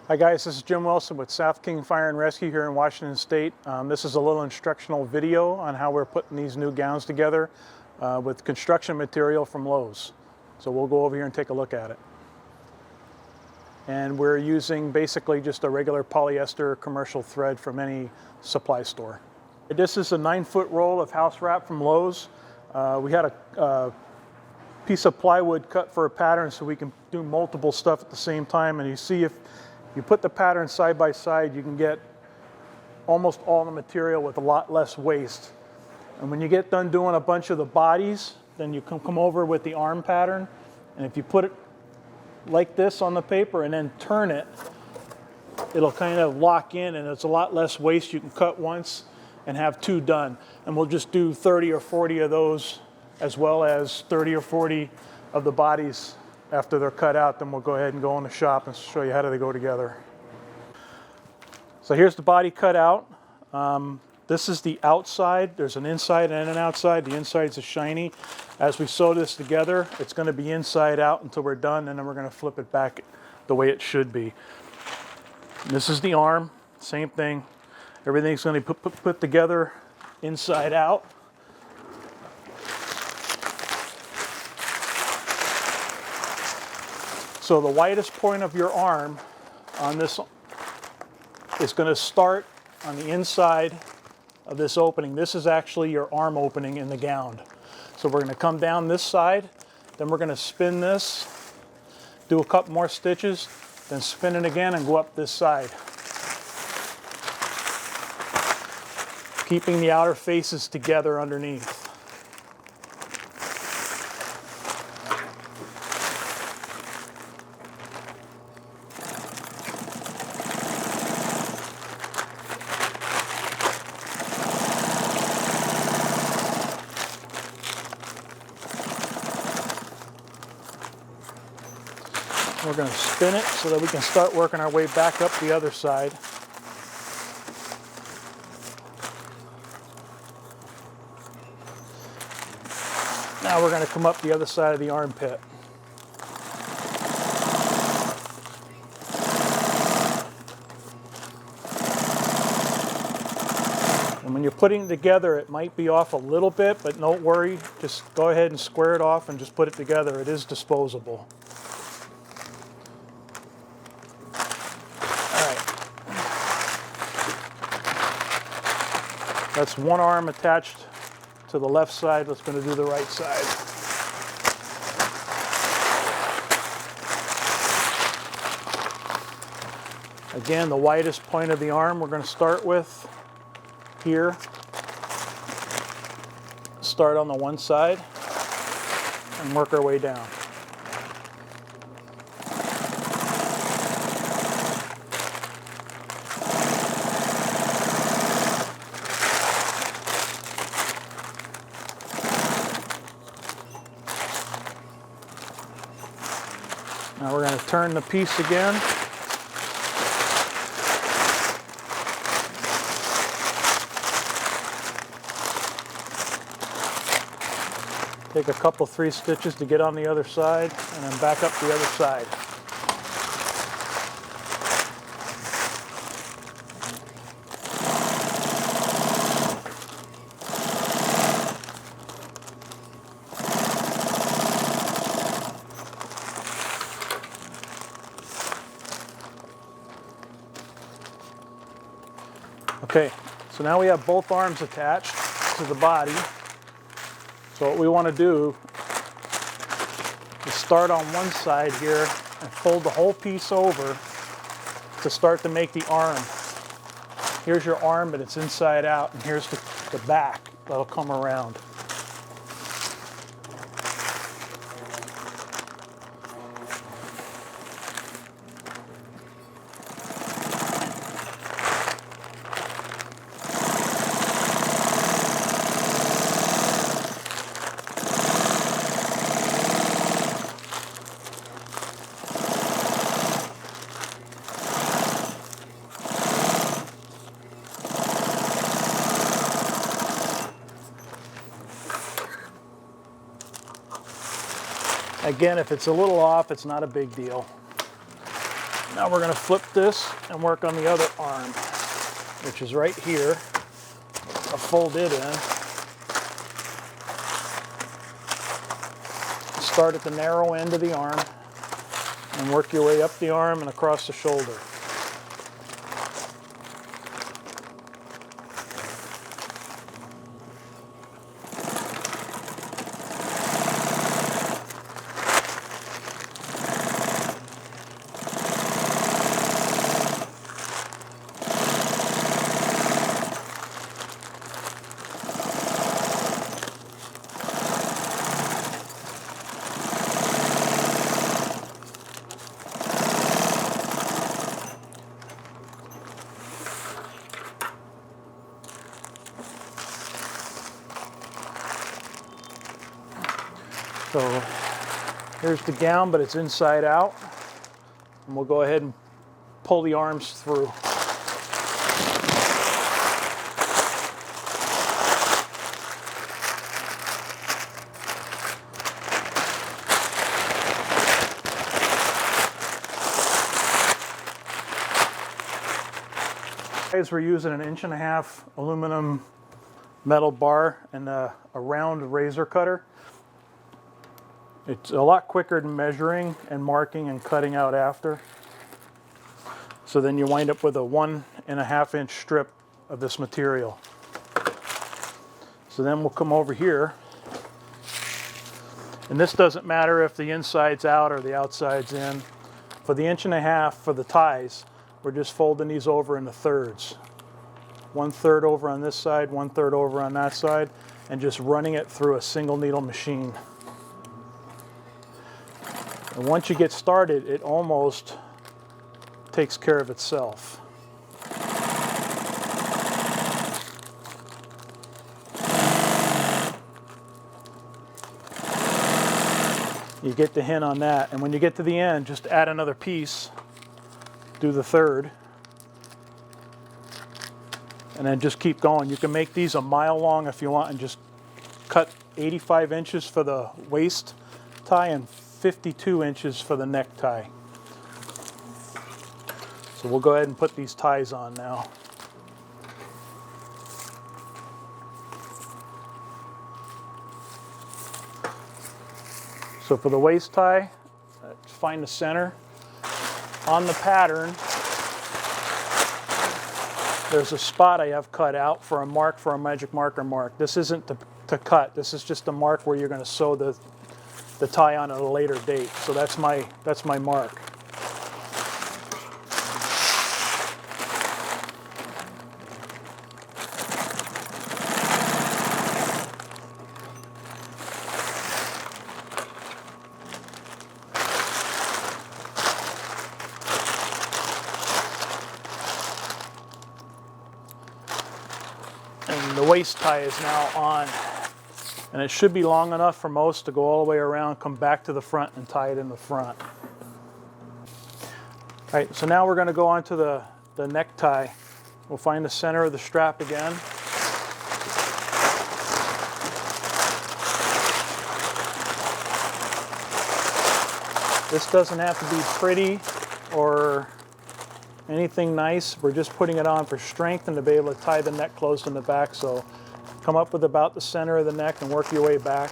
Hi guys, this is Jim Wilson with South King Fire and Rescue here in Washington State. This is a little instructional video on how we're putting these new gowns together with construction material from Lowe's. So we'll go over here and take a look at it. And we're using basically just a regular polyester commercial thread from any supply store. This is a 9-foot roll of house wrap from Lowe's. We had a piece of plywood cut for a pattern so we can do multiple stuff at the same time, and you see if you put the pattern side by side, you can get almost all the material with a lot less waste. And when you get done doing a bunch of the bodies, then you come over with the arm pattern, and if you put it like this on the paper and then turn it, it'll kind of lock in, and it's a lot less waste. You can cut once and have 2 done. And we'll just do 30 or 40 of those, as well as 30 or 40 of the bodies. After they're cut out, then we'll go ahead and go in the shop and show you how do they go together. So here's the body cut out. This is the outside. There's an inside and an outside. The inside's a shiny. As we sew this together, it's going to be inside out until we're done, and then we're going to flip it back the way it should be. And this is the arm. Same thing. Everything's going to be put together inside out. So the widest point of your arm on this is going to start on the inside of this opening. This is actually your arm opening in the gown. So we're going to come down this side, then we're going to spin this, do a couple more stitches, then spin it again and go up this side. Keeping the outer faces together underneath. We're going to spin it so that we can start working our way back up the other side. Now we're going to come up the other side of the armpit. And when you're putting it together, it might be off a little bit, but don't worry. Just go ahead and square it off and just put it together. It is disposable. That's one arm attached to the left side. Let's going to do the right side. Again, the widest point of the arm we're going to start with here. Start on the one side and work our way down. Now we're going to turn the piece again. Take a couple 3 stitches to get on the other side, and then back up the other side. Okay, so now we have both arms attached to the body. So what we want to do is start on one side here and fold the whole piece over to start to make the arm. Here's your arm, but it's inside out, and here's the back that'll come around. Again, if it's a little off, it's not a big deal. Now we're going to flip this and work on the other arm, which is right here. I'll fold it in. Start at the narrow end of the arm and work your way up the arm and across the shoulder. So here's the gown, but it's inside out. And we'll go ahead and pull the arms through. We're using an 1.5-inch aluminum metal bar and a round razor cutter. It's a lot quicker than measuring and marking and cutting out after. So then you wind up with a 1.5-inch strip of this material. So then we'll come over here. And this doesn't matter if the inside's out or the outside's in. For the 1.5 inch for the ties, we're just folding these over into thirds. 1/3 over on this side, 1/3 over on that side, and just running it through a single needle machine. And once you get started, it almost takes care of itself. You get the hint on that, and when you get to the end, just add another piece, do the third, and then just keep going. You can make these a mile long if you want and just cut 85 inches for the waist tie and 52 inches for the necktie. So we'll go ahead and put these ties on now. So for the waist tie, find the center. On the pattern, there's a spot I have cut out for a mark for a magic marker mark. This isn't to cut, this is just a mark where you're going to sew the tie on at a later date. So that's my mark. And the waist tie is now on. And it should be long enough for most to go all the way around, come back to the front and tie it in the front. All right, so now we're going to go on to the necktie. We'll find the center of the strap again. This doesn't have to be pretty or anything nice. We're just putting it on for strength and to be able to tie the neck closed in the back. So come up with about the center of the neck and work your way back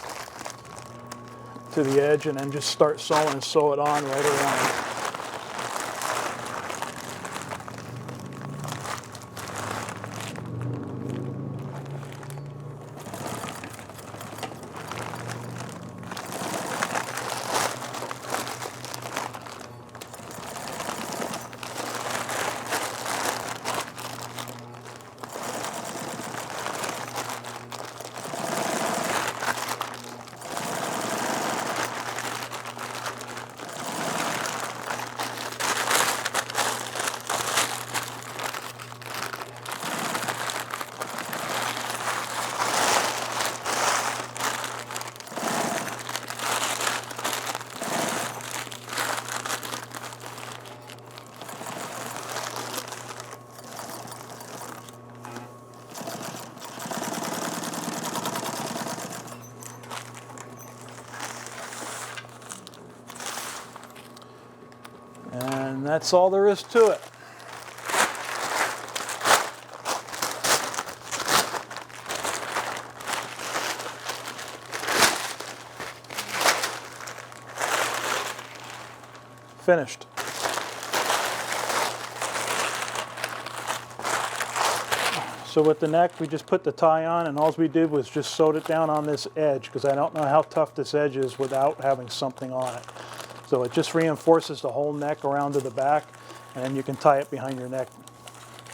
to the edge, and then just start sewing and sew it on right around. that's all there is to it. Finished. So with the neck, we just put the tie on, and all we did was just sewed it down on this edge, because I don't know how tough this edge is without having something on it. So it just reinforces the whole neck around to the back, and then you can tie it behind your neck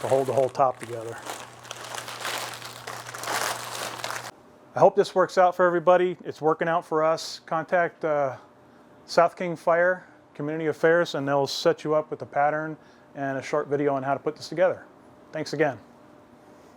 to hold the whole top together. I hope this works out for everybody. It's working out for us. Contact South King Fire Community Affairs, and they'll set you up with a pattern and a short video on how to put this together. Thanks again.